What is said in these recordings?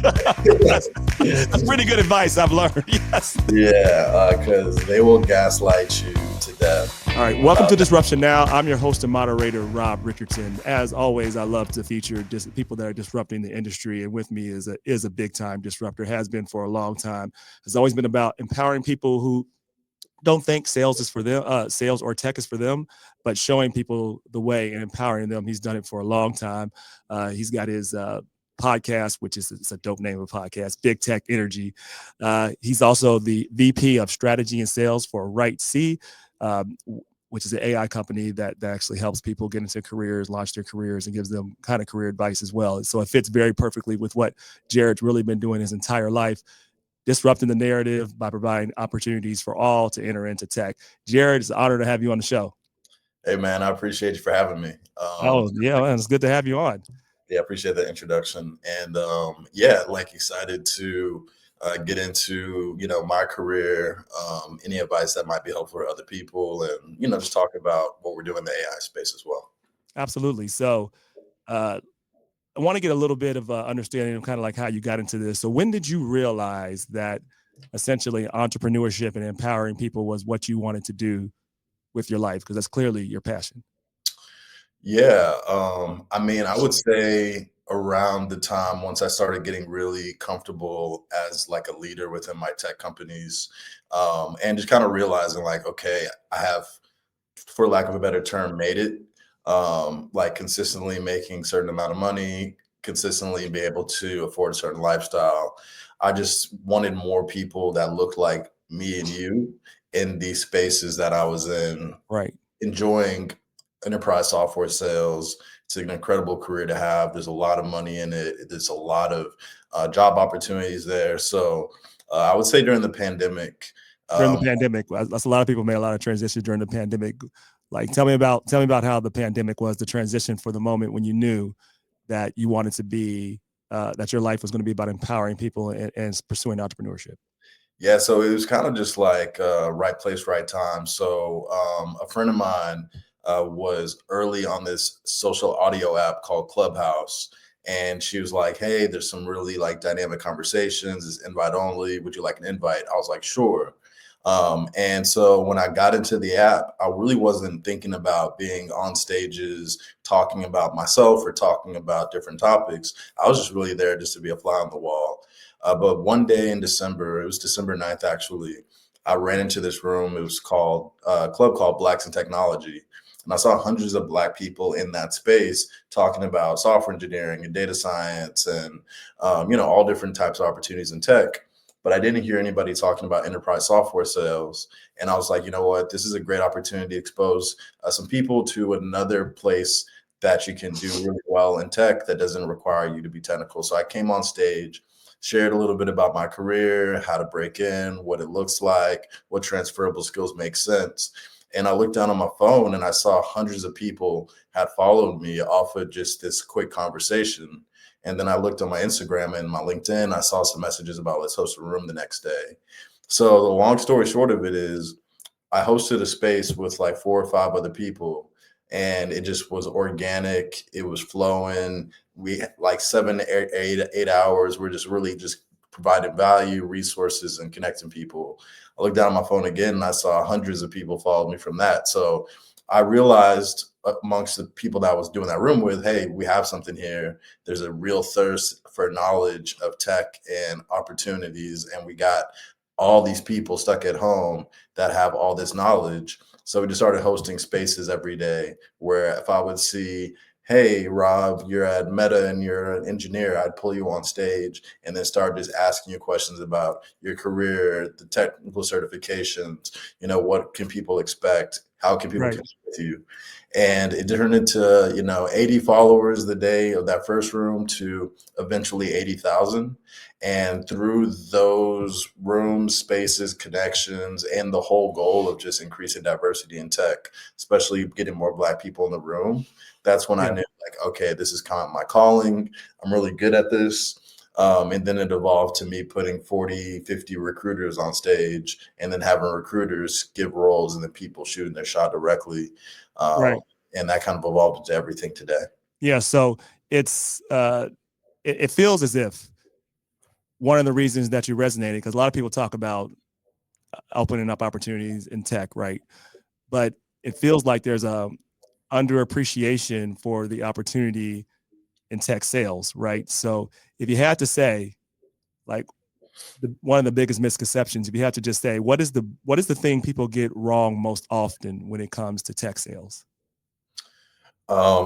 That's pretty good advice, I've learned. Yes. Yeah, because they will gaslight you to death. All right. Welcome to Disruption Now. I'm your host and moderator, Rob Richardson. As always, I love to feature people that are disrupting the industry. And with me is a big time disruptor, has been for a long time. It's always been about empowering people who don't think sales is for them, sales or tech is for them, but showing people the way and empowering them. He's done it for a long time. He's got his podcast, which is it's a dope name of a podcast, Big Tech Energy. He's also the VP of Strategy and Sales for Right C, which is an AI company that actually helps people get into careers, launch their careers, and gives them kind of career advice as well. So it fits very perfectly with what Jarrett's really been doing his entire life, disrupting the narrative by providing opportunities for all to enter into tech. Jarrett, it's an honor to have you on the show. Hey, man, I appreciate you for having me. Yeah, man, it's good to have you on. Yeah, I appreciate the introduction. And excited to get into, my career, any advice that might be helpful for other people, and, just talk about what we're doing in the AI space as well. Absolutely. So I want to get a little bit of understanding of kind of like how you got into this. So when did you realize that essentially entrepreneurship and empowering people was what you wanted to do with your life? Because that's clearly your passion. Yeah, I would say around the time once I started getting really comfortable as like a leader within my tech companies, and just kind of realizing like, okay, I have, for lack of a better term, made it, like consistently making certain amount of money, consistently be able to afford a certain lifestyle. I just wanted more people that looked like me and you in these spaces that I was in, Right. enjoying enterprise software sales. It's an incredible career to have. There's a lot of money in it. There's a lot of job opportunities there. So I would say during the pandemic. That's a lot of people made a lot of transitions during the pandemic. Like, tell me about how the pandemic was, the transition for the moment when you knew that you wanted to be, that your life was going to be about empowering people and pursuing entrepreneurship. Yeah, so it was kind of just like right place, right time. So a friend of mine was early on this social audio app called Clubhouse. And she was like, hey, there's some really like dynamic conversations. It's invite only. Would you like an invite? I was like, sure. And so when I got into the app, I really wasn't thinking about being on stages, talking about myself or talking about different topics. I was just really there just to be a fly on the wall. But one day in December, it was December 9th, actually, I ran into this room. It was called a club called Blacks in Technology. And I saw hundreds of Black people in that space talking about software engineering and data science and, all different types of opportunities in tech. But I didn't hear anybody talking about enterprise software sales. And I was like, you know what, this is a great opportunity to expose some people to another place that you can do really well in tech that doesn't require you to be technical. So I came on stage, shared a little bit about my career, how to break in, what it looks like, what transferable skills make sense. And I looked down on my phone and I saw hundreds of people had followed me off of just this quick conversation. And then I looked on my Instagram and my LinkedIn. I saw some messages about let's host a room the next day. So the long story short of it is I hosted a space with like 4 or 5 other people, and it just was organic. It was flowing. We had like 7 to 8 hours. We're just really just providing value, resources, and connecting people. I looked down at my phone again and I saw hundreds of people followed me from that. So I realized amongst the people that I was doing that room with, hey, we have something here. There's a real thirst for knowledge of tech and opportunities. And we got all these people stuck at home that have all this knowledge. So we just started hosting spaces every day where if I would see, hey, Rob, you're at Meta and you're an engineer, I'd pull you on stage and then start just asking you questions about your career, the technical certifications, what can people expect? How can people connect with you? And it turned into, 80 followers the day of that first room to eventually 80,000. And through those rooms, spaces, connections, and the whole goal of just increasing diversity in tech, especially getting more Black people in the room, that's when I knew, like, okay, this is kind of my calling. I'm really good at this. And then it evolved to me putting 40, 50 recruiters on stage and then having recruiters give roles and then people shooting their shot directly. And that kind of evolved into everything today. Yeah. So it's, it feels as if one of the reasons that you resonated, because a lot of people talk about opening up opportunities in tech, right? But it feels like there's a underappreciation for the opportunity in tech sales, right? So if you had to say, like, one of the biggest misconceptions, if you had to just say, what is the thing people get wrong most often when it comes to tech sales?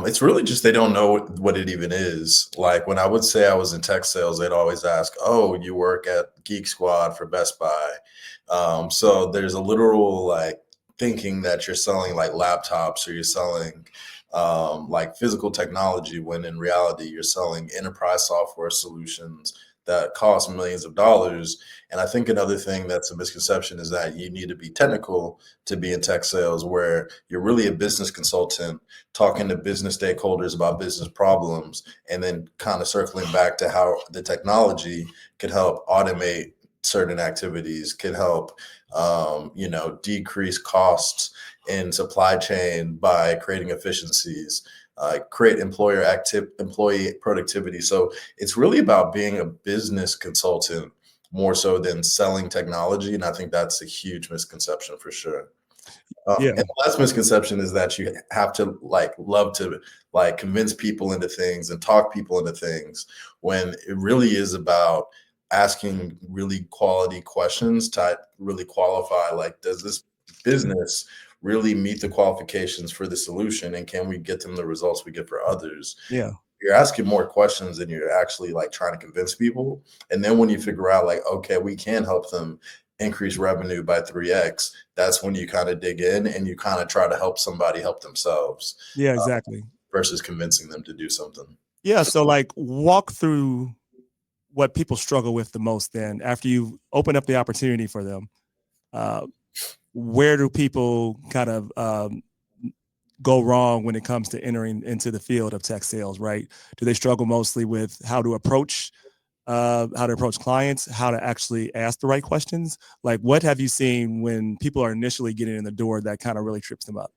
It's really just they don't know what it even is. Like when I would say I was in tech sales, they'd always ask, "Oh, you work at Geek Squad for Best Buy." So there's a literal like thinking that you're selling like laptops or you're selling like physical technology, when in reality you're selling enterprise software solutions that cost millions of dollars. And I think another thing that's a misconception is that you need to be technical to be in tech sales, where you're really a business consultant talking to business stakeholders about business problems, and then kind of circling back to how the technology could help automate certain activities, could help decrease costs in supply chain by creating efficiencies, create employee productivity. So it's really about being a business consultant more so than selling technology, and I think that's a huge misconception for sure. Yeah, And the last misconception is that you have to like love to like convince people into things and talk people into things, when it really is about asking really quality questions to really qualify, like, does this business really meet the qualifications for the solution, and can we get them the results we get for others? yeah, You're asking more questions than you're actually like trying to convince people. And then when you figure out like, okay, we can help them increase revenue by 3x, that's when you kind of dig in and you kind of try to help somebody help themselves, yeah, uh, exactly. versus convincing them to do something. Yeah, so like walk through what people struggle with the most then after you open up the opportunity for them. Uh, where do people kind of go wrong when it comes to entering into the field of tech sales, right? Do they struggle mostly with how to approach clients, how to actually ask the right questions? Like, what have you seen when people are initially getting in the door that kind of really trips them up?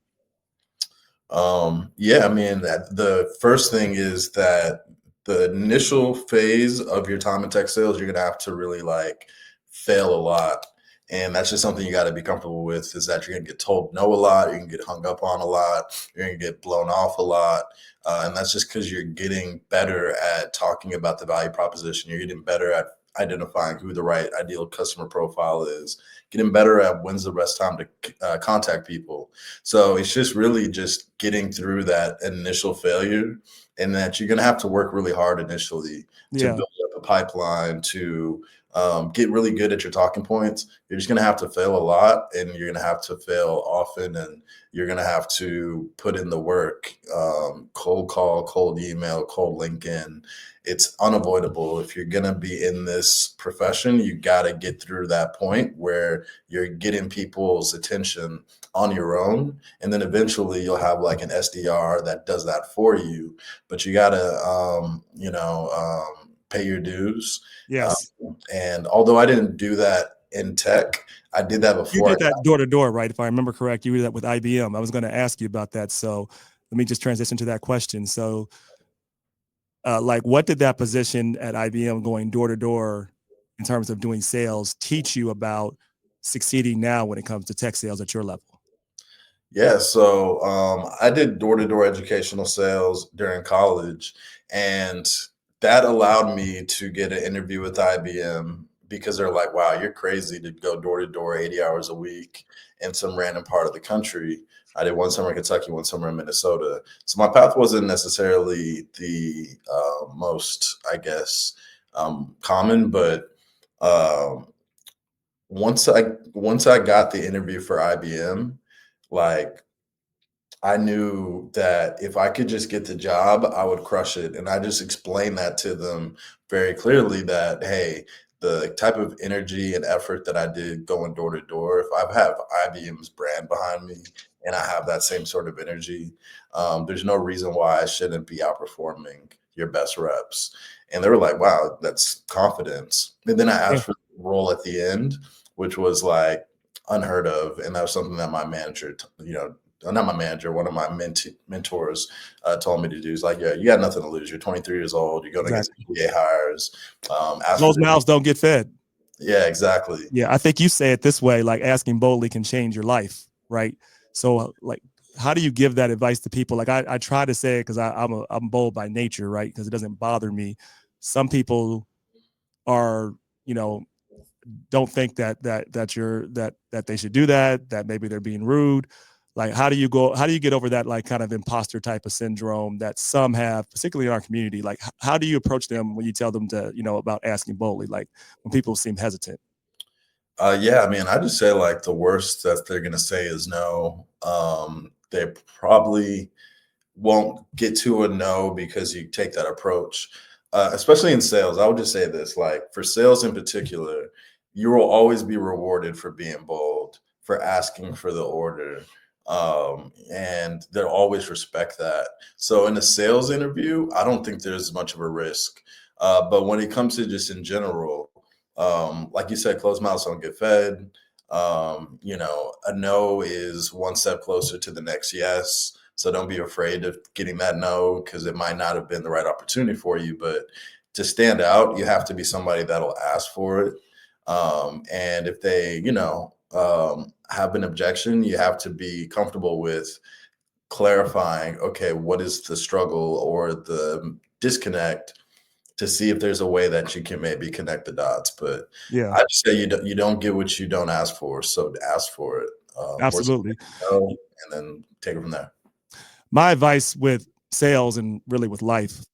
Yeah, I mean, the first thing is that the initial phase of your time in tech sales, you're gonna have to really like fail a lot. And that's just something you got to be comfortable with, is that you're gonna get told no a lot, you're gonna get hung up on a lot, you're gonna get blown off a lot. And that's just because you're getting better at talking about the value proposition. You're getting better at identifying who the right ideal customer profile is, getting better at when's the best time to contact people. So it's just really just getting through that initial failure, and that you're going to have to work really hard initially to Yeah, build up a pipeline to get really good at your talking points. You're just going to have to fail a lot, and you're going to have to fail often, and you're going to have to put in the work, cold call, cold email, cold LinkedIn. It's unavoidable. If you're going to be in this profession, you got to get through that point where you're getting people's attention on your own, and then eventually you'll have like an SDR that does that for you. But you gotta pay your dues. um, yes. and although I didn't do that in tech, I did that You before I did got. that door to door, right? If I remember correct, you did that with IBM. I was going to ask you about that. So let me just transition to that question. So, like, what did that position at IBM going door to door in terms of doing sales teach you about succeeding now when it comes to tech sales at your level? Yeah, so I did door-to-door educational sales during college, and that allowed me to get an interview with IBM, because they're like, "Wow, you're crazy to go door to door 80 hours a week in some random part of the country." I did one summer in Kentucky, one summer in Minnesota. So my path wasn't necessarily the most, I guess, common, but um, once I got the interview for IBM, like I knew that if I could just get the job, I would crush it. And I just explained that to them very clearly, that, hey, the type of energy and effort that I did going door to door, if I have IBM's brand behind me and I have that same sort of energy, there's no reason why I shouldn't be outperforming your best reps. And they were like, wow, that's confidence. And then I Yeah. asked for the role at the end, which was like unheard of. And that was something that my manager, not my manager, one of my mentors told me to do. Is like, yeah, you got nothing to lose. You're 23 years old. You're going to get Exactly. some PA hires. Ask for Those mouths don't get fed. Yeah, exactly. Yeah, I think you say it this way, like asking boldly can change your life, right? So like, how do you give that advice to people? Like I try to say it because I'm bold by nature, right? Because it doesn't bother me. Some people are, you know, don't think that they should do that maybe they're being rude. Like how do you get over that like kind of imposter type of syndrome that some have, particularly in our community? Like how do you approach them when you tell them to, about asking boldly, like when people seem hesitant? Yeah, I mean, I just say like the worst that they're gonna say is no. They probably won't get to a no because you take that approach. Especially in sales, I would just say this: like for sales in particular, you will always be rewarded for being bold, for asking for the order, and they'll always respect that. So in a sales interview, I don't think there's much of a risk. But when it comes to just in general, like you said, closed mouths don't get fed. A no is one step closer to the next yes. So don't be afraid of getting that no, because it might not have been the right opportunity for you. But to stand out, you have to be somebody that'll ask for it. And if they, have an objection, you have to be comfortable with clarifying, okay, what is the struggle or the disconnect, to see if there's a way that you can maybe connect the dots. But Yeah, I just say you don't get what you don't ask for, so ask for it, or absolutely. no, and then take it from there. My advice with sales and really with life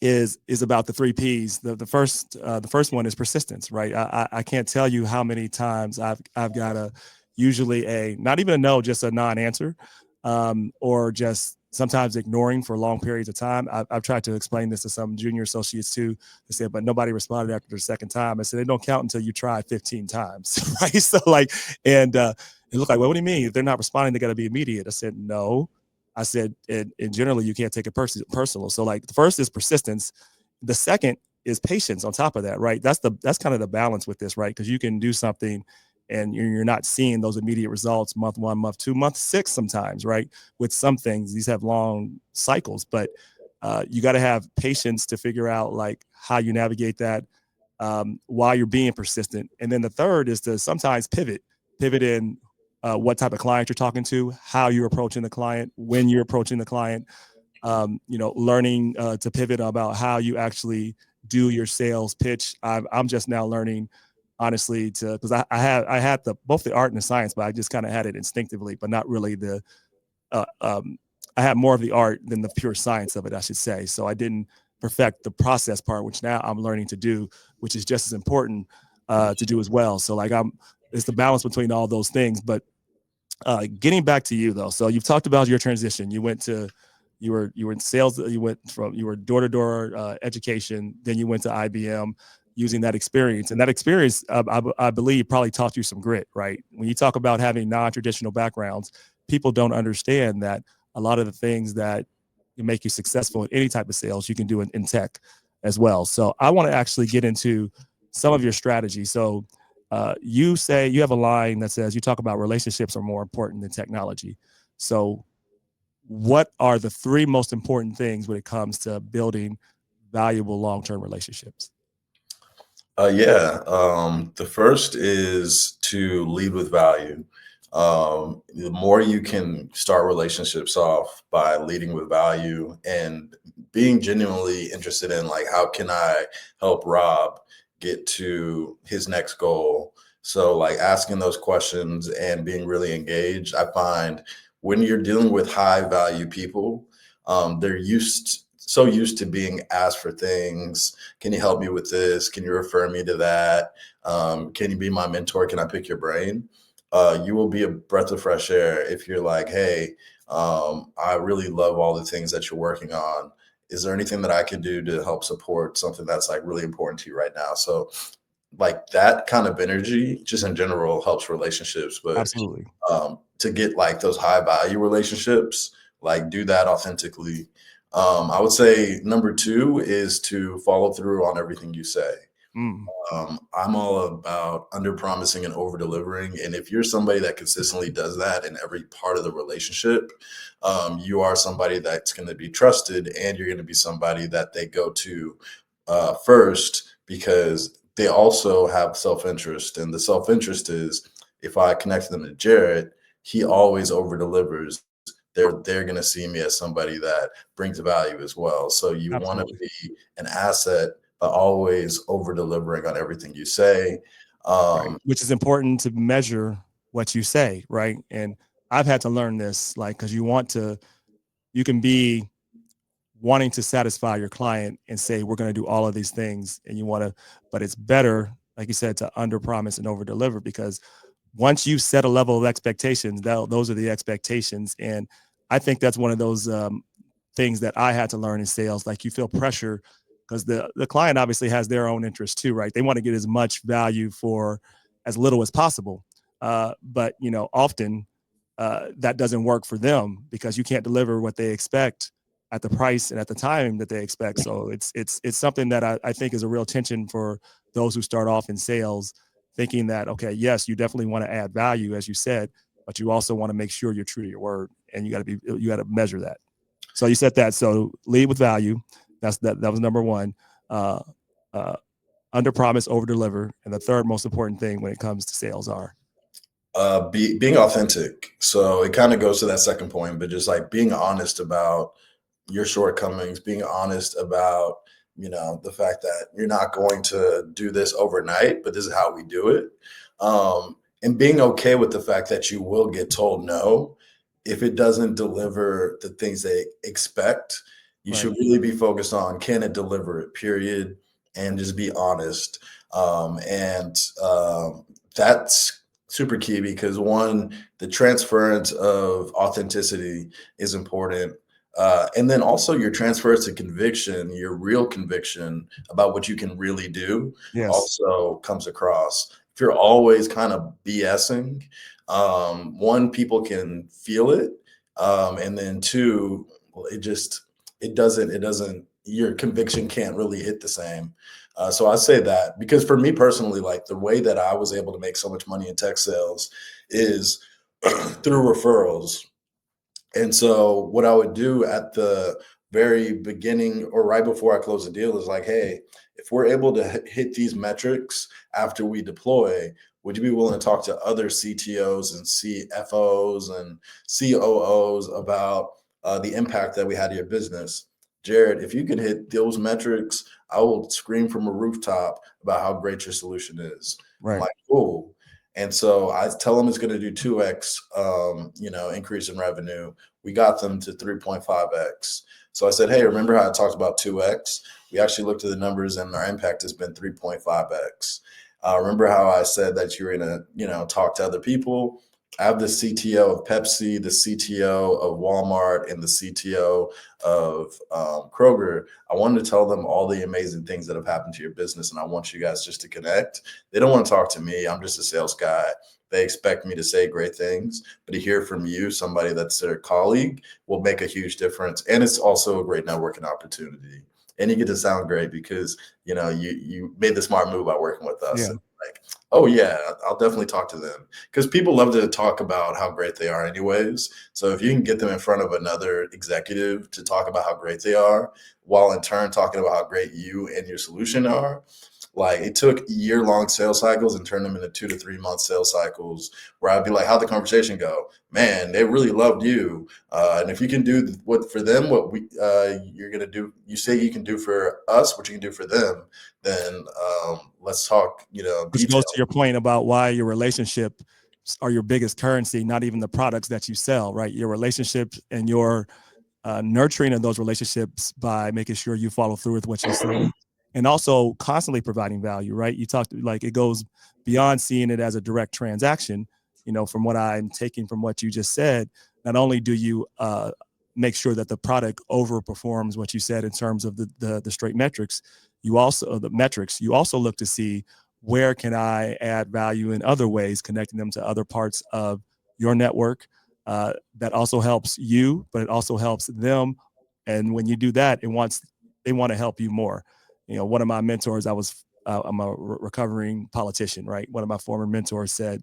is about the three P's. The first one is persistence, right? I can't tell you how many times I've got a usually a not even a no, just a non-answer, or just sometimes ignoring for long periods of time. I've tried to explain this to some junior associates too. They said, but nobody responded after the second time. I said, they don't count until you try 15 times, right? So like, and it looked like, well, what do you mean? If they're not responding, they got to be immediate. I said, no. I said, and generally, you can't take it personal. So, like, the first is persistence. The second is patience. On top of that, right? That's kind of the balance with this, right? Because you can do something, and you're not seeing those immediate results month one, month two, month six, sometimes, right? With some things, these have long cycles, but you got to have patience to figure out like how you navigate that while you're being persistent. And then the third is to sometimes pivot in what type of client you're talking to, how you're approaching the client, when you're approaching the client, learning to pivot about how you actually do your sales pitch. I'm just now learning, honestly, because I had both the art and the science, but I just kind of had it instinctively, but not really the uh, um, I had more of the art than the pure science of it, I should say. So I didn't perfect the process part, which now I'm learning to do, which is just as important to do as well. So like it's the balance between all those things. But getting back to you though, so you've talked about your transition. You were in sales. You were door to door education. Then you went to IBM, using that experience, and that experience, I believe, probably taught you some grit. Right? When you talk about having non-traditional backgrounds, people don't understand that a lot of the things that make you successful in any type of sales, you can do in tech as well. So I want to actually get into some of your strategy. So you say you have a line that says you talk about relationships are more important than technology. So what are the three most important things when it comes to building valuable long-term relationships? The first is to lead with value. The more you can start relationships off by leading with value and being genuinely interested in, like, how can I help Rob get to his next goal? So, like, asking those questions and being really engaged. I find when you're dealing with high value people, they're so used to being asked for things. Can you help me with this? Can you refer me to that? Can you be my mentor? Can I pick your brain? You will be a breath of fresh air if you're like, hey, I really love all the things that you're working on. Is there anything that I can do to help support something that's like really important to you right now? So like that kind of energy, just in general, helps relationships. But Absolutely. to get like those high value relationships, like do that authentically. I would say number two is to follow through on everything you say. Mm, I'm all about under promising and over delivering. And if you're somebody that consistently does that in every part of the relationship, you are somebody that's going to be trusted, and you're going to be somebody that they go to first, because they also have self interest. And the self interest is, if I connect them to Jarrett, he always over delivers. They're going to see me as somebody that brings value as well. So you want to absolutely. be an asset, but always over delivering on everything you say. Right. Which is important to measure what you say, right? And I've had to learn this, like, because you can be wanting to satisfy your client and say, we're going to do all of these things. And you want to, but it's better, like you said, to under promise and over deliver, because once you set a level of expectations, those are the expectations. And I think that's one of those things that I had to learn in sales. Like, you feel pressure because the client obviously has their own interest too, right? They want to get as much value for as little as possible. But often that doesn't work for them because you can't deliver what they expect at the price and at the time that they expect. So it's something that I think is a real tension for those who start off in sales, thinking that, okay, yes, you definitely want to add value, as you said, but you also want to make sure you're true to your word, and you got to measure that. So you said that. So lead with value. That was number one. Uh, uh, Under promise, over deliver, and the third most important thing when it comes to sales are Being authentic. So it kind of goes to that second point, but just like being honest about your shortcomings, being honest about, the fact that you're not going to do this overnight, but this is how we do it. And being okay with the fact that you will get told no if it doesn't deliver the things they expect. You right. should really be focused on, can it deliver it, period, and just be honest. And that's super key, because one, the transference of authenticity is important. And then also your transfers to conviction, your real conviction about what you can really do, Yes. also comes across. If you're always kind of BSing, one, people can feel it. And then two, well, it doesn't, your conviction can't really hit the same. So I say that because for me personally, like the way that I was able to make so much money in tech sales is through referrals. And so what I would do at the very beginning or right before I close the deal is like, hey, if we're able to hit these metrics after we deploy, would you be willing to talk to other CTOs and CFOs and COOs about the impact that we had to your business? Jared, if you can hit those metrics, I will scream from a rooftop about how great your solution is. I'm Right. like, cool. And so I tell them it's going to do 2x, increase in revenue. We got them to 3.5x. So I said, hey, remember how I talked about 2x? We actually looked at the numbers, and our impact has been 3.5x. Remember how I said that you're going to, talk to other people? I have the CTO of Pepsi, the CTO of Walmart, and the CTO of Kroger. I wanted to tell them all the amazing things that have happened to your business, and I want you guys just to connect. They don't want to talk to me. I'm just a sales guy. They expect me to say great things, but to hear from you, somebody that's their colleague, will make a huge difference. And it's also a great networking opportunity. And you get to sound great because you made the smart move by working with us. Yeah. And like, oh yeah, I'll definitely talk to them, because people love to talk about how great they are anyways. So if you can get them in front of another executive to talk about how great they are, while in turn talking about how great you and your solution are, like it took year-long sales cycles and turned them into 2 to 3 month sales cycles, where I'd be like, how'd the conversation go? Man, they really loved you. And if you can do what for them, what you're gonna do, you say you can do for us, what you can do for them, then let's talk, Which goes detail. to your point about why your relationship are your biggest currency, not even the products that you sell, right? Your relationships and your nurturing of those relationships by making sure you follow through with what you say, and also constantly providing value, right? You talked, like, it goes beyond seeing it as a direct transaction. From what I'm taking from what you just said, not only do you make sure that the product overperforms what you said in terms of the straight metrics, you also look to see where can I add value in other ways, connecting them to other parts of your network. That also helps you, but it also helps them. And when you do that, they want to help you more. One of my mentors, I was I'm a recovering politician, right? One of my former mentors said,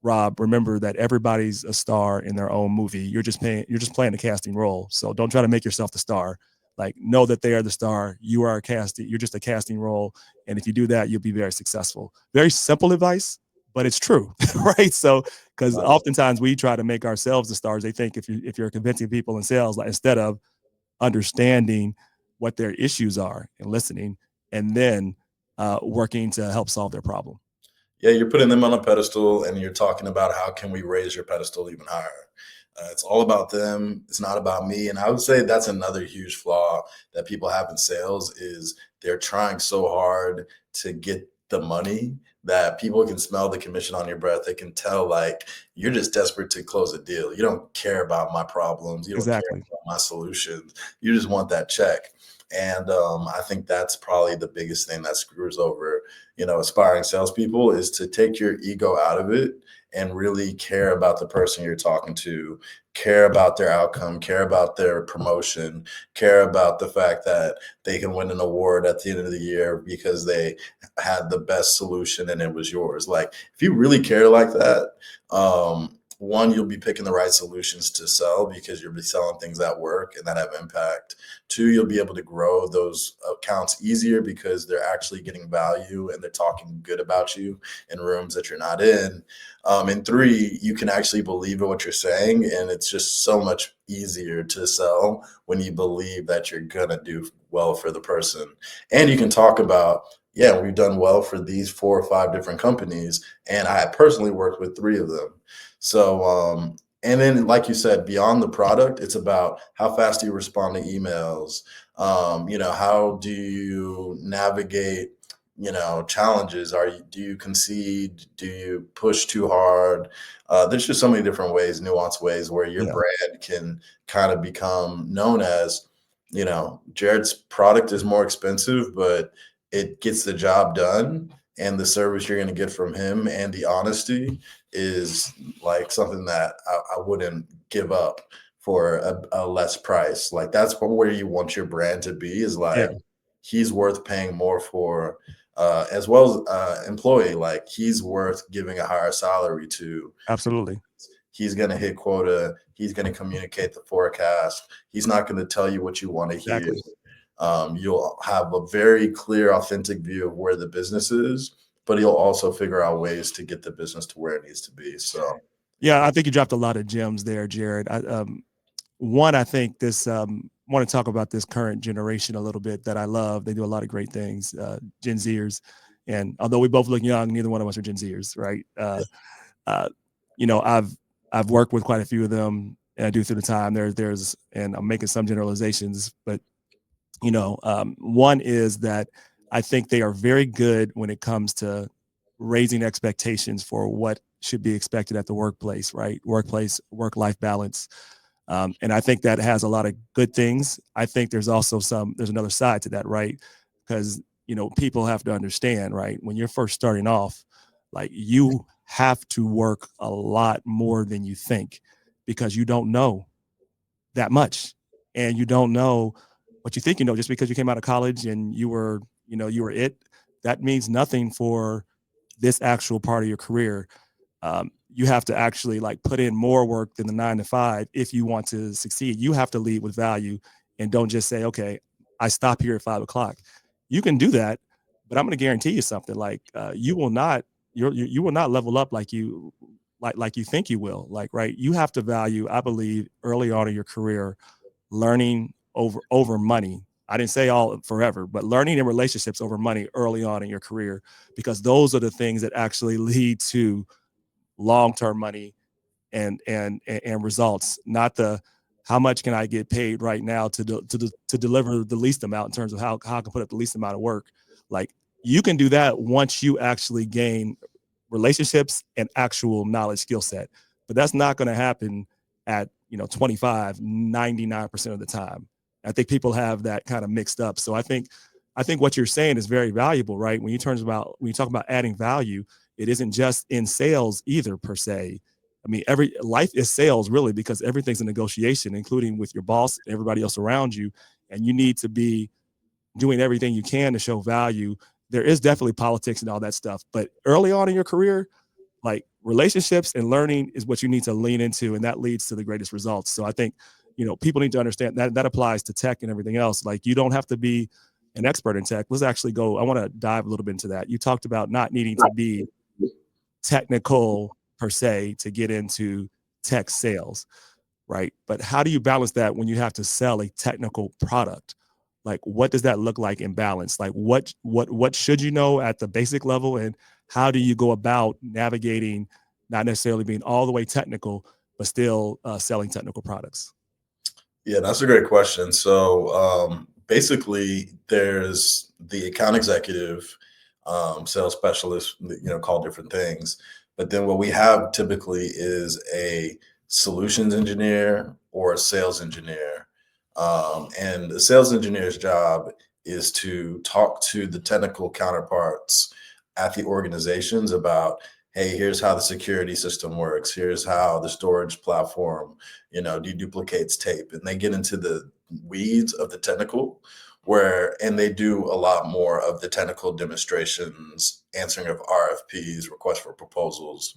Rob, remember that everybody's a star in their own movie. You're just playing a casting role. So don't try to make yourself the star. Like, know that they are the star. You are a casting. You're just a casting role. And if you do that, you'll be very successful. Very simple advice, but it's true, right? So, because oftentimes we try to make ourselves the stars. They think if you're convincing people in sales, like, instead of understanding what their issues are and listening, and then working to help solve their problem. Yeah, you're putting them on a pedestal and you're talking about how can we raise your pedestal even higher. It's all about them. It's not about me. And I would say that's another huge flaw that people have in sales is they're trying so hard to get the money that people can smell the commission on your breath. They can tell like you're just desperate to close a deal. You don't care about my problems. You don't care Exactly. about my solutions. You just want that check. And I think that's probably the biggest thing that screws over, aspiring salespeople is to take your ego out of it and really care about the person you're talking to, care about their outcome, care about their promotion, care about the fact that they can win an award at the end of the year because they had the best solution and it was yours. Like, if you really care like that, one, you'll be picking the right solutions to sell because you'll be selling things that work and that have impact. Two, you'll be able to grow those accounts easier because they're actually getting value and they're talking good about you in rooms that you're not in. And three, you can actually believe in what you're saying. And it's just so much easier to sell when you believe that you're going to do well for the person. And you can talk about, yeah, we've done well for these 4 or 5 different companies. And I personally worked with 3 of them. So, and then, like you said, beyond the product, it's about how fast do you respond to emails? How do you navigate, challenges? Do you concede? Do you push too hard? There's just so many different ways, nuanced ways where your brand can kind of become known as, Jarrett's product is more expensive, but it gets the job done. And the service you're going to get from him and the honesty is like something that I wouldn't give up for a less price. Like, that's where you want your brand to be, is like, he's worth paying more for, as well as employee. Like, he's worth giving a higher salary to. Absolutely. He's going to hit quota. He's going to communicate the forecast. He's not going to tell you what you want to hear. You'll have a very clear, authentic view of where the business is, but he'll also figure out ways to get the business to where it needs to be. So, yeah, I think you dropped a lot of gems there, Jarrett. I think this, want to talk about this current generation a little bit that I love. They do a lot of great things, Gen Zers. And although we both look young, neither one of us are Gen Zers, right? I've worked with quite a few of them, and I do through the time. And I'm making some generalizations, but one is that I think they are very good when it comes to raising expectations for what should be expected at the workplace, right? Workplace, work-life balance. And I think that has a lot of good things. I think there's also there's another side to that, right? Because, people have to understand, right? When you're first starting off, like, you have to work a lot more than you think because you don't know that much. And you don't know what you think just because you came out of college and you were it. That means nothing for this actual part of your career. You have to actually put in more work than the 9 to 5 if you want to succeed. You have to lead with value and don't just say, okay, I stop here at 5 o'clock. You can do that, but I'm going to guarantee you something. You will not level up like you think you will. Right. You have to value, I believe, early on in your career, learning over money. I didn't say all forever, but learning and relationships over money early on in your career, because those are the things that actually lead to long-term money and results, not the how much can I get paid right now to deliver the least amount in terms of how I can put up the least amount of work. Like, you can do that once you actually gain relationships and actual knowledge skill set, but that's not going to happen at 25, 99% of the time. I think people have that kind of mixed up. So I think what you're saying is very valuable, right? When you talk about adding value, it isn't just in sales either, per se. I mean, life is sales, really, because everything's a negotiation, including with your boss and everybody else around you. And you need to be doing everything you can to show value there is definitely politics and all that stuff. But early on in your career, like relationships and learning is what you need to lean into, and that leads to the greatest results. So I think, people need to understand that that applies to tech and everything else. Like, you don't have to be an expert in tech. Let's actually go. I want to dive a little bit into that. You talked about not needing to be technical per se to get into tech sales, right? But how do you balance that when you have to sell a technical product? Like, what does that look like in balance? Like, what should you know at the basic level, and how do you go about navigating, not necessarily being all the way technical, but still selling technical products? Yeah, that's a great question. So basically, there's the account executive, sales specialist, call different things. But then what we have typically is a solutions engineer or a sales engineer. And the sales engineer's job is to talk to the technical counterparts at the organizations about, hey, here's how the security system works. Here's how the storage platform, deduplicates tape. And they get into the weeds of the technical and they do a lot more of the technical demonstrations, answering of RFPs, requests for proposals.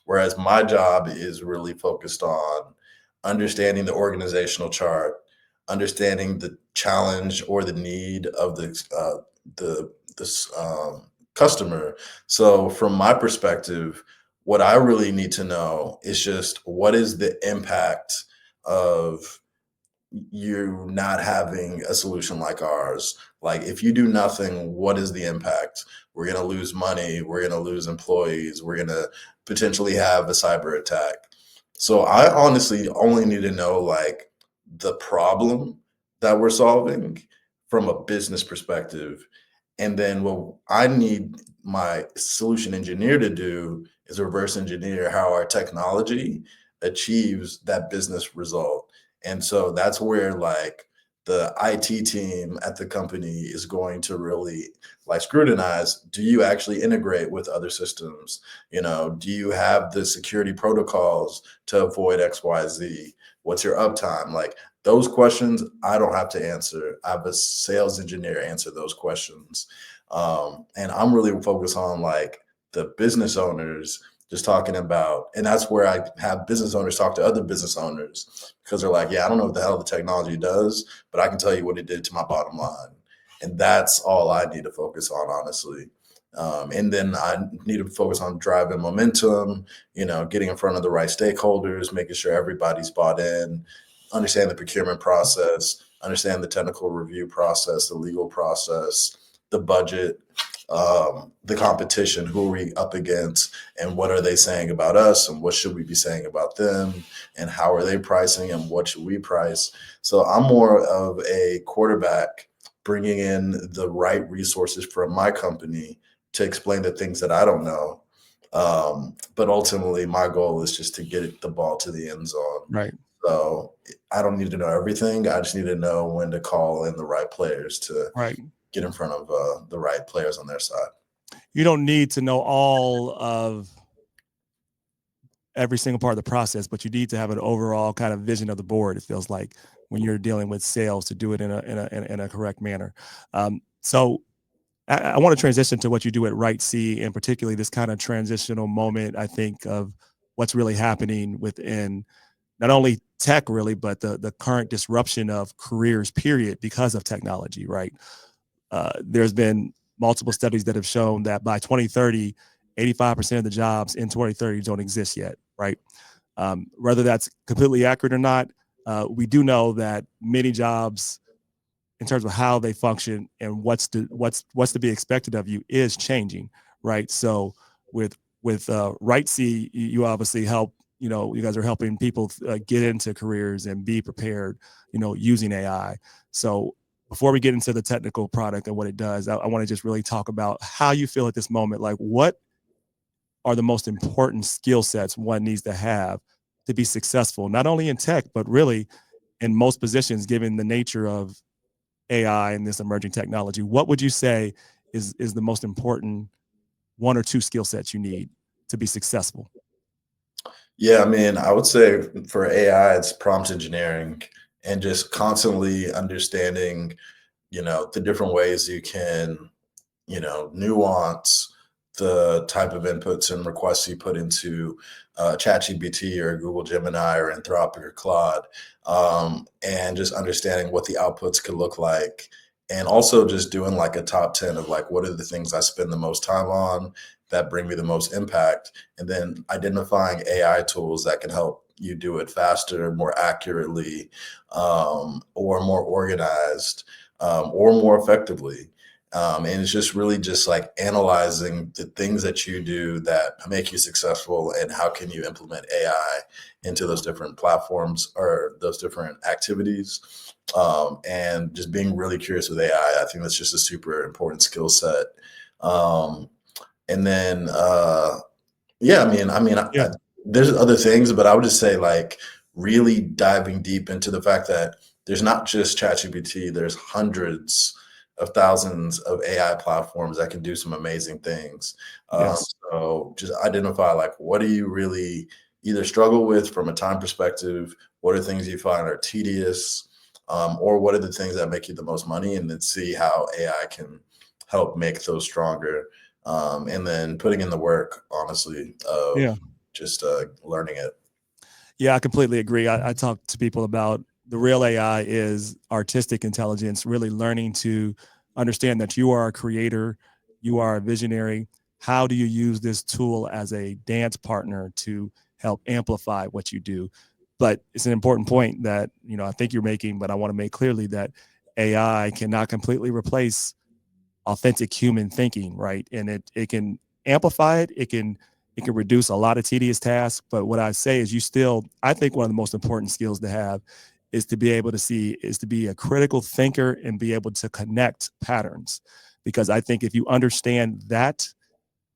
Whereas my job is really focused on understanding the organizational chart, understanding the challenge or the need of the customer. So from my perspective, what I really need to know is just what is the impact of you not having a solution like ours. Like, if you do nothing, what is the impact? We're going to lose money. We're going to lose employees. We're going to potentially have a cyber attack. So I honestly only need to know like the problem that we're solving from a business perspective. And then what I need my solution engineer to do is reverse engineer how our technology achieves that business result. And so that's where like the IT team at the company is going to really like scrutinize, do you actually integrate with other systems? Do you have the security protocols to avoid XYZ? What's your uptime? Like, those questions I don't have to answer. I have a sales engineer answer those questions. And I'm really focused on like the business owners, just talking about, and that's where I have business owners talk to other business owners, because they're like, yeah, I don't know what the hell the technology does, but I can tell you what it did to my bottom line. And that's all I need to focus on, honestly. And then I need to focus on driving momentum, getting in front of the right stakeholders, making sure everybody's bought in, understand the procurement process, understand the technical review process, the legal process, the budget, the competition, who are we up against, and what are they saying about us, and what should we be saying about them, and how are they pricing, and what should we price. So I'm more of a quarterback, bringing in the right resources from my company to explain the things that I don't know. But ultimately, my goal is just to get the ball to the end zone. Right. So I don't need to know everything. I just need to know when to call in the right players to Right. get in front of the right players on their side. You don't need to know all of every single part of the process, but you need to have an overall kind of vision of the board. It feels like, when you're dealing with sales, to do it in a correct manner. So I want to transition to what you do at Right C, and particularly this kind of transitional moment, I think, of what's really happening within not only tech really, but the current disruption of careers, period, because of technology, right? There's been multiple studies that have shown that by 2030, 85% of the jobs in 2030 don't exist yet, right? Whether that's completely accurate or not, we do know that many jobs, in terms of how they function and what's to be expected of you, is changing, right? So with Right C, you obviously help. You guys are helping people get into careers and be prepared, using AI. So before we get into the technical product and what it does, I want to just really talk about how you feel at this moment. Like, what are the most important skill sets one needs to have to be successful, not only in tech, but really in most positions, given the nature of AI and this emerging technology? What would you say is the most important one or two skill sets you need to be successful? Yeah, I mean, I would say for AI, it's prompt engineering and just constantly understanding, the different ways you can nuance the type of inputs and requests you put into ChatGPT or Google Gemini or Anthropic or Claude, and just understanding what the outputs could look like. And also just doing like a top 10 of like, what are the things I spend the most time on that bring me the most impact? And then identifying AI tools that can help you do it faster, more accurately, or more organized, or more effectively. And it's just really just like analyzing the things that you do that make you successful and how can you implement AI into those different platforms or those different activities. And just being really curious with AI, I think that's just a super important skill set. And then, yeah, Yeah. there's other things, but I would just say like really diving deep into the fact that there's not just ChatGPT, there's hundreds of thousands of AI platforms that can do some amazing things. Yes. So just identify like what do you really either struggle with from a time perspective, what are things you find are tedious, or what are the things that make you the most money, and then see how AI can help make those stronger. And then putting in the work, honestly, of Yeah. just learning it. Yeah, I completely agree. I talk to people about the real AI is artistic intelligence, really learning to understand that you are a creator, you are a visionary. How do you use this tool as a dance partner to help amplify what you do? But it's an important point that, I think you're making, but I want to make clearly that AI cannot completely replace authentic human thinking, right? And it can amplify it. It can reduce a lot of tedious tasks. But what I say is I think one of the most important skills to have is to be a critical thinker and be able to connect patterns. Because I think if you understand that,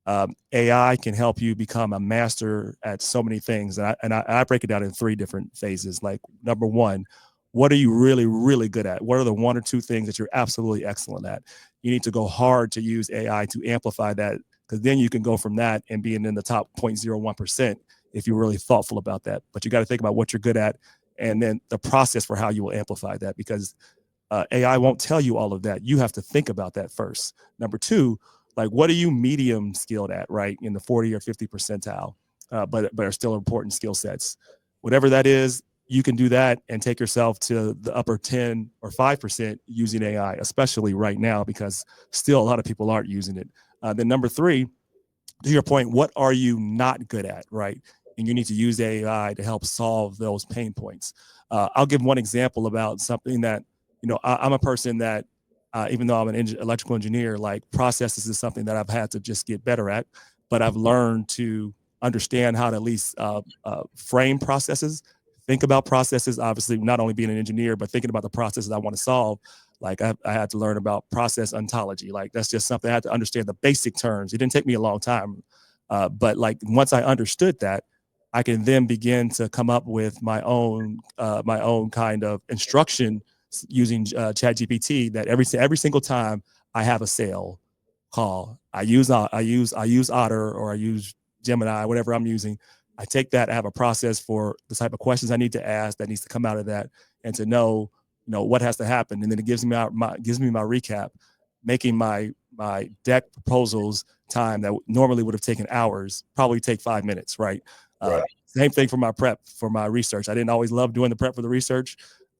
AI can help you become a master at so many things. And I break it down in three different phases. Like, number one, what are you really, really good at? What are the one or two things that you're absolutely excellent at? You need to go hard to use AI to amplify that, because then you can go from that and being in the top 0.01% if you're really thoughtful about that. But you got to think about what you're good at and then the process for how you will amplify that, because AI won't tell you all of that. You have to think about that first. Number two, like, what are you medium skilled at, right? In the 40 or 50 percentile, but are still important skill sets. Whatever that is, you can do that and take yourself to the upper 10 or 5% using AI, especially right now, because still a lot of people aren't using it. Then number three, to your point, what are you not good at, right? And you need to use AI to help solve those pain points. I'll give one example about something that, I'm a person that, even though I'm an electrical engineer, like, processes is something that I've had to just get better at, but I've learned to understand how to at least frame processes, think about processes, obviously not only being an engineer, but thinking about the processes I want to solve. Like, I had to learn about process ontology. Like, that's just something I had to understand the basic terms. It didn't take me a long time. But like, once I understood that, I can then begin to come up with my own kind of instruction using ChatGPT. That every single time I have a sale call, I use Otter, or I use Gemini, whatever I'm using. I take that, I have a process for the type of questions I need to ask that needs to come out of that, and to know what has to happen. And then it gives me my recap, making my deck proposals time that normally would have taken hours probably take 5 minutes, right? Right. Same thing for my prep for my research. I didn't always love doing the prep for the research.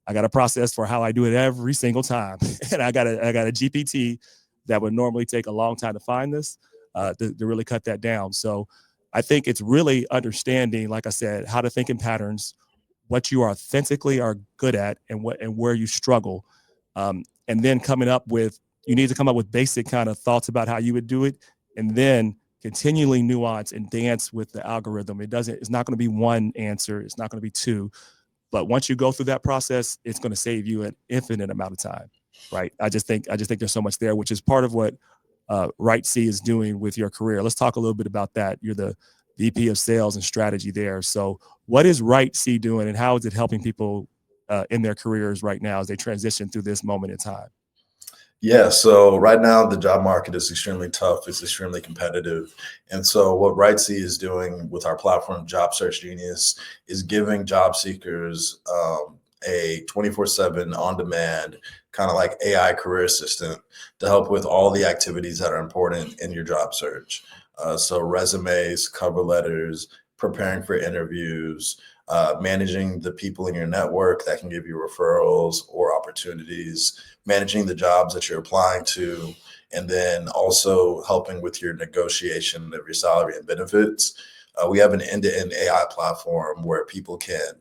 I got a process for how I do it every single time. And I got a GPT that would normally take a long time to find this, to really cut that down. So I think it's really understanding, like I said, how to think in patterns, what you authentically are good at, and where you struggle, and then you need to come up with basic kind of thoughts about how you would do it, and then continually nuance and dance with the algorithm. It's not going to be one answer, it's not going to be two, but once you go through that process, it's going to save you an infinite amount of time, right? I just think there's so much there, which is part of what Right C is doing with your career. Let's talk a little bit about that. You're the VP of Sales and Strategy there. So what is Right C doing, and how is it helping people in their careers right now as they transition through this moment in time? Yeah, so right now the job market is extremely tough. It's extremely competitive. And so what RightC is doing with our platform, Job Search Genius, is giving job seekers a 24/7 on-demand kind of like AI career assistant to help with all the activities that are important in your job search. So resumes, cover letters, preparing for interviews, managing the people in your network that can give you referrals or opportunities, managing the jobs that you're applying to, and then also helping with your negotiation of your salary and benefits. We have an end-to-end AI platform where people can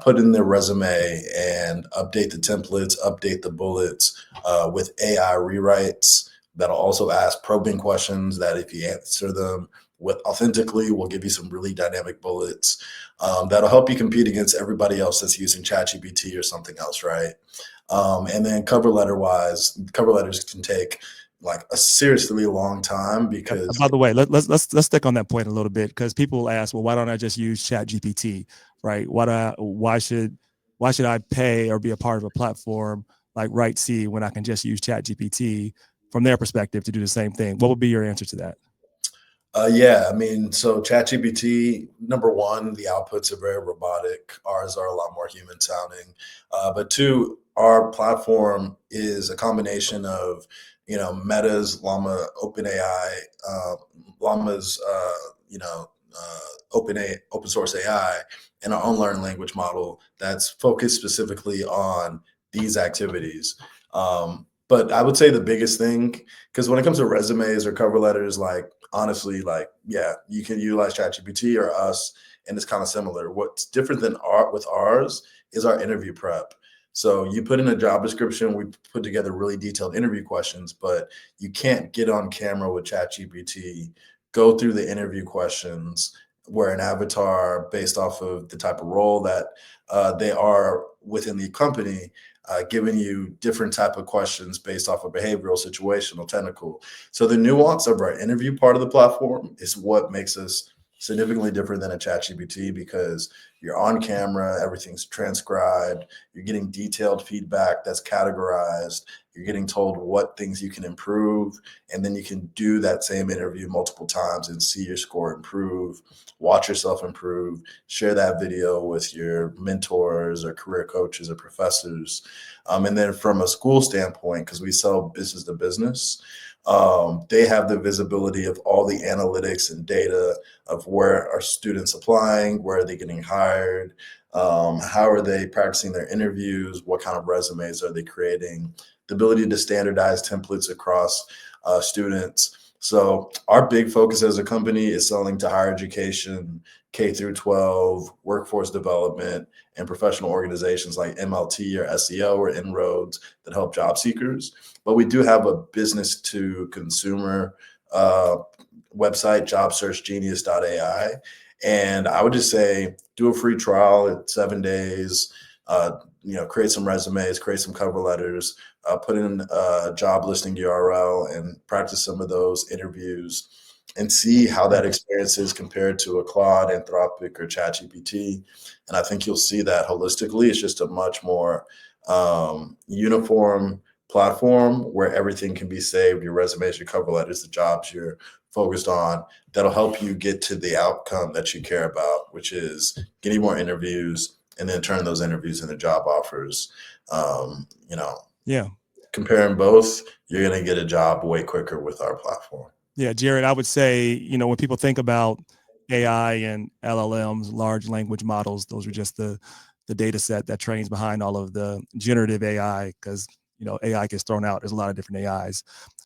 put in their resume and update the templates, update the bullets with AI rewrites that'll also ask probing questions that if you answer them with authentically, will give you some really dynamic bullets that'll help you compete against everybody else that's using ChatGPT or something else, right? And then cover letters can take like a seriously long time because By the way, let's stick on that point a little bit, because people will ask, well, why don't I just use Chat GPT, right? Why should I pay or be a part of a platform like Right C when I can just use Chat GPT from their perspective to do the same thing? What would be your answer to that? Yeah, I mean, so ChatGPT, number one, the outputs are very robotic. Ours are a lot more human sounding. But two, our platform is a combination of, Meta's Llama, OpenAI, Llama's, open source AI, and our own learning language model that's focused specifically on these activities. But I would say the biggest thing, because when it comes to resumes or cover letters, like honestly, like, yeah, you can utilize ChatGPT or us, and it's kind of similar. What's different than with ours is our interview prep. So you put in a job description, we put together really detailed interview questions, but you can't get on camera with ChatGPT, go through the interview questions, wear an avatar based off of the type of role that they are within the company, giving you different type of questions based off of behavioral, situational, technical. So the nuance of our interview part of the platform is what makes us significantly different than a ChatGPT, because you're on camera, everything's transcribed, you're getting detailed feedback that's categorized, you're getting told what things you can improve, and then you can do that same interview multiple times and see your score improve, watch yourself improve, share that video with your mentors or career coaches or professors. And then from a school standpoint, because we sell business to business, they have the visibility of all the analytics and data of where are students applying, where are they getting hired, how are they practicing their interviews, what kind of resumes are they creating, the ability to standardize templates across students. So our big focus as a company is selling to higher education, K through 12, workforce development, and professional organizations like MLT or SEO or Inroads that help job seekers. But we do have a business to consumer website, jobsearchgenius.ai. And I would just say do a free trial at 7 days, create some resumes, create some cover letters, put in a job listing URL and practice some of those interviews and see how that experience is compared to a Claude, Anthropic, or ChatGPT. And I think you'll see that holistically. It's just a much more uniform platform where everything can be saved, your resumes, your cover letters, the jobs you're focused on, that'll help you get to the outcome that you care about, which is getting more interviews and then turn those interviews into job offers. Yeah. Comparing both, you're going to get a job way quicker with our platform. Yeah, Jarrett, I would say, when people think about AI and LLMs, large language models, those are just the data set that trains behind all of the generative AI, because, AI gets thrown out. There's a lot of different AIs.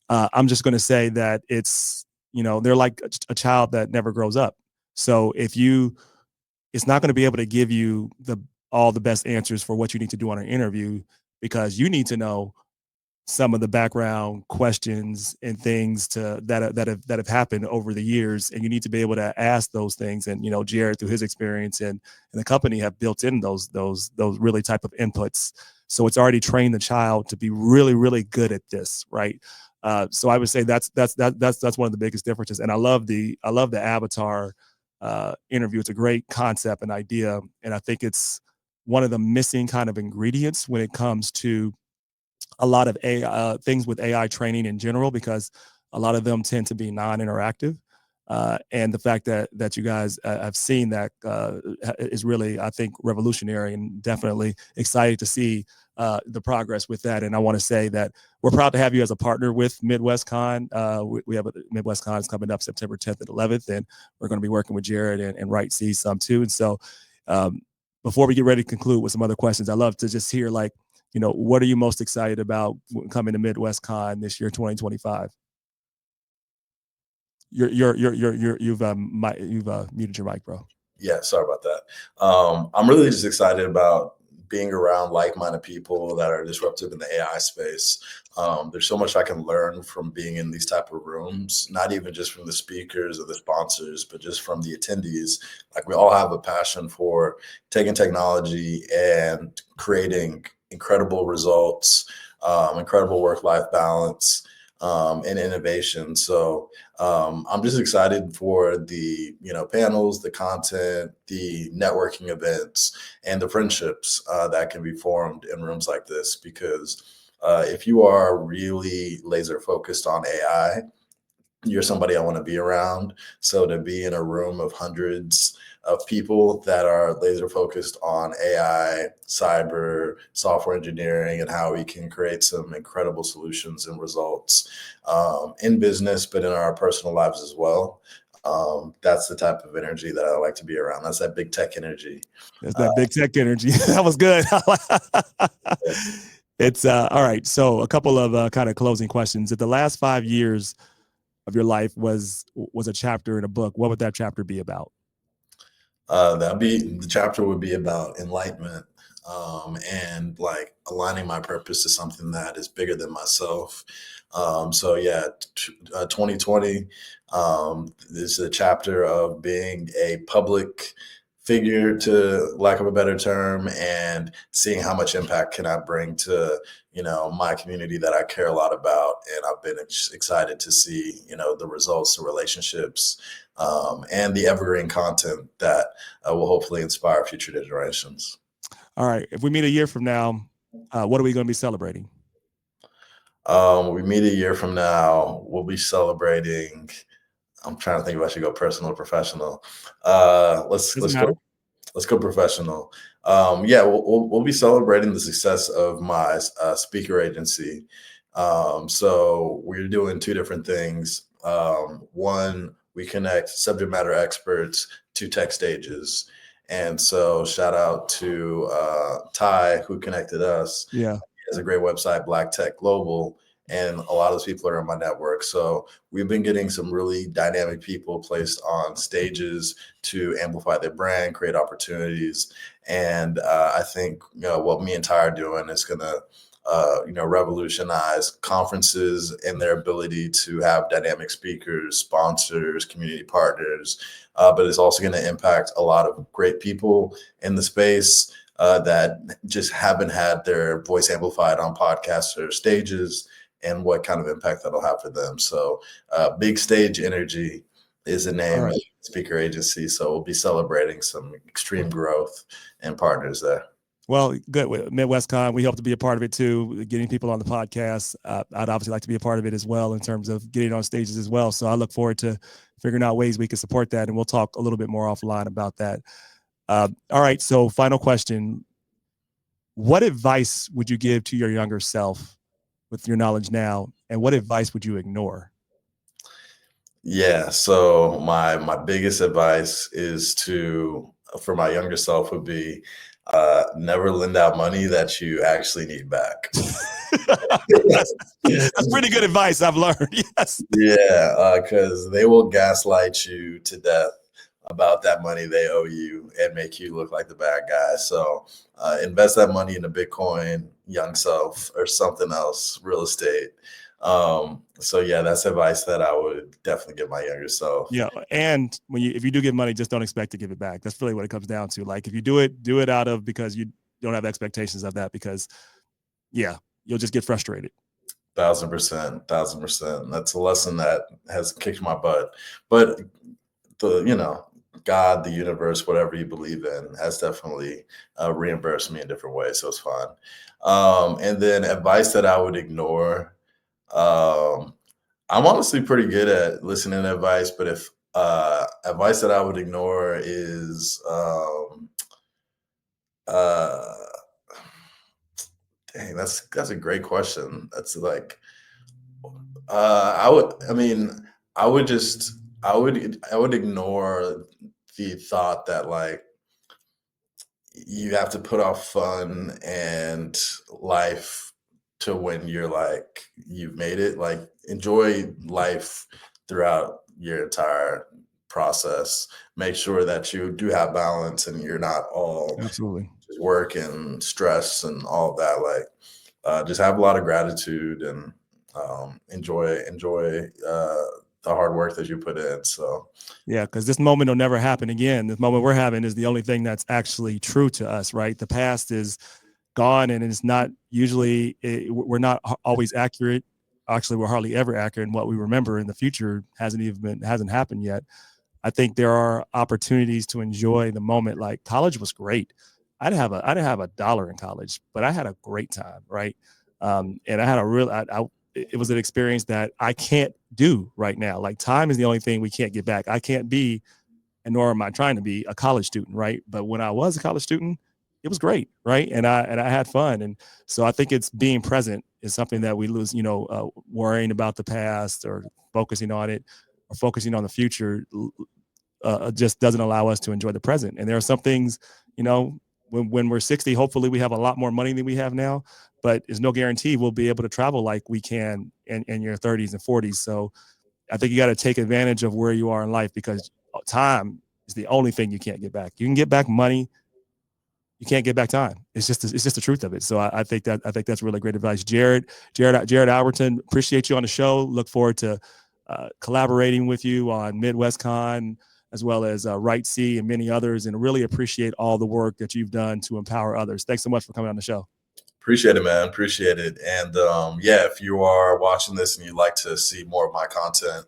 I'm just going to say that it's, they're like a child that never grows up. So it's not going to be able to give you all the best answers for what you need to do on an interview, because you need to know some of the background questions and things that have happened over the years, and you need to be able to ask those things. And Jared, through his experience and the company, have built in those really type of inputs, so it's already trained the child to be really, really good at this, right? So I would say that's one of the biggest differences. And I love the avatar interview. It's a great concept and idea, and I think it's one of the missing kind of ingredients when it comes to a lot of AI things with AI training in general, because a lot of them tend to be non-interactive. And the fact that you guys have seen that is really, I think, revolutionary, and definitely excited to see the progress with that. And I want to say that we're proud to have you as a partner with Midwest Con. We have a Midwest Con is coming up September 10th and 11th, and we're going to be working with Jarrett and Right See some too. And so before we get ready to conclude with some other questions, I'd love to just hear, like, what are you most excited about coming to Midwest Con this year, 2025? You've muted your mic, bro. Yeah, sorry about that. I'm really just excited about being around like-minded people that are disruptive in the AI space. There's so much I can learn from being in these type of rooms, not even just from the speakers or the sponsors, but just from the attendees. Like, we all have a passion for taking technology and creating incredible results, incredible work-life balance, and innovation. So I'm just excited for the panels, the content, the networking events, and the friendships that can be formed in rooms like this. Because if you are really laser focused on AI, you're somebody I want to be around. So to be in a room of hundreds of people that are laser focused on AI, cyber, software engineering, and how we can create some incredible solutions and results in business, but in our personal lives as well. That's the type of energy that I like to be around. That's that big tech energy. That's that big tech energy. That was good. It's all right. So a couple of kind of closing questions. If the last 5 years of your life was a chapter in a book, what would that chapter be about? The chapter would be about enlightenment, and like aligning my purpose to something that is bigger than myself. So yeah, 2020 is a chapter of being a public figure, to lack of a better term, and seeing how much impact can I bring to my community that I care a lot about. And I've been excited to see the results, the relationships, and the evergreen content that will hopefully inspire future generations. All right. If we meet a year from now, what are we going to be celebrating? We meet a year from now, we'll be celebrating. I'm trying to think if I should go personal or professional. Let's go professional. Yeah, we'll be celebrating the success of my speaker agency. So we're doing two different things. One, we connect subject matter experts to tech stages. And so shout out to Ty, who connected us. Yeah. He has a great website, Black Tech Global, and a lot of those people are in my network. So we've been getting some really dynamic people placed on stages to amplify their brand, create opportunities. And I think what me and Ty are doing is going to revolutionize conferences and their ability to have dynamic speakers, sponsors, community partners. But it's also going to impact a lot of great people in the space that just haven't had their voice amplified on podcasts or stages, and what kind of impact that'll have for them. So Big Stage Energy is the name of the speaker agency. So we'll be celebrating some extreme growth and partners there. Well, good. With Midwest Con, we hope to be a part of it too, getting people on the podcast. I'd obviously like to be a part of it as well, in terms of getting on stages as well. So I look forward to figuring out ways we can support that, and we'll talk a little bit more offline about that. All right. So final question. What advice would you give to your younger self with your knowledge now, and what advice would you ignore? Yeah, so my biggest advice for my younger self would be never lend out money that you actually need back. That's pretty good advice, I've learned. Yes. Yeah, because they will gaslight you to death about that money they owe you and make you look like the bad guy. So invest that money into Bitcoin, young self, or something else, real estate. So yeah, that's advice that I would definitely give my younger self. Yeah, and if you do give money, just don't expect to give it back. That's really what it comes down to. Like, if you do it out of, because you don't have expectations of that, because yeah, you'll just get frustrated. 1000%. That's a lesson that has kicked my butt. But God, the universe, whatever you believe in, has definitely reimbursed me in different ways. So it's fine. And then advice that I would ignore. I'm honestly pretty good at listening to advice, but if Advice that I would ignore is dang, that's a great question. That's like I would just I would ignore the thought that like you have to put off fun and life to when you're like you've made it. Like enjoy life throughout your entire process. Make sure that you do have balance and you're not all Absolutely. just work and stress and all of that. Like just have a lot of gratitude and enjoy the hard work that you put in. So Yeah, because this moment will never happen again. This moment we're having is the only thing that's actually true to us, right? The past is gone, and it's not usually we're not always accurate. Actually, we're hardly ever accurate in what we remember. In the future hasn't happened yet. I think there are opportunities to enjoy the moment. Like college was great. I didn't have a dollar in college, but I had a great time, right? And I had a real it was an experience that I can't do right now. Like time is the only thing we can't get back. I can't be, and nor am I trying to be, a college student, right? But when I was a college student, it was great, right? And I had fun, and so I think it's being present is something that we lose. Worrying about the past or focusing on it or focusing on the future just doesn't allow us to enjoy the present. And there are some things, when we're 60, hopefully we have a lot more money than we have now, but there's no guarantee we'll be able to travel like we can in your 30s and 40s. So I think you got to take advantage of where you are in life, because time is the only thing you can't get back. You can get back money, you can't get back time. It's just the truth of it. So I think that's really great advice. Jarrett Albritton, appreciate you on the show. Look forward to collaborating with you on MidwestCon, as well as Right C and many others, and really appreciate all the work that you've done to empower others. Thanks so much for coming on the show. appreciate it, man. Appreciate it. And yeah, if you are watching this and you'd like to see more of my content,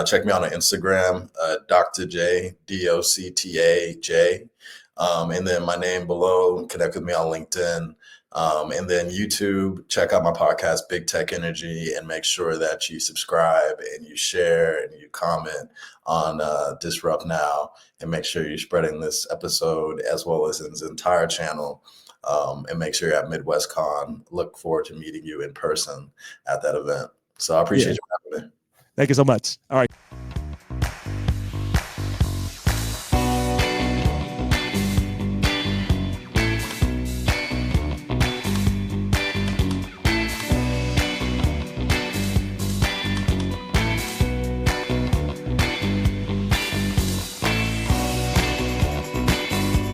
check me out on Instagram, Dr. J, DOCTAJ. And then my name below, connect with me on LinkedIn. And then YouTube, check out my podcast, Big Tech Energy, and make sure that you subscribe and you share and you comment on Disrupt Now, and make sure you're spreading this episode as well as his entire channel. And make sure you're at MidwestCon. Look forward to meeting you in person at that event. So I appreciate you having me. Thank you so much. All right.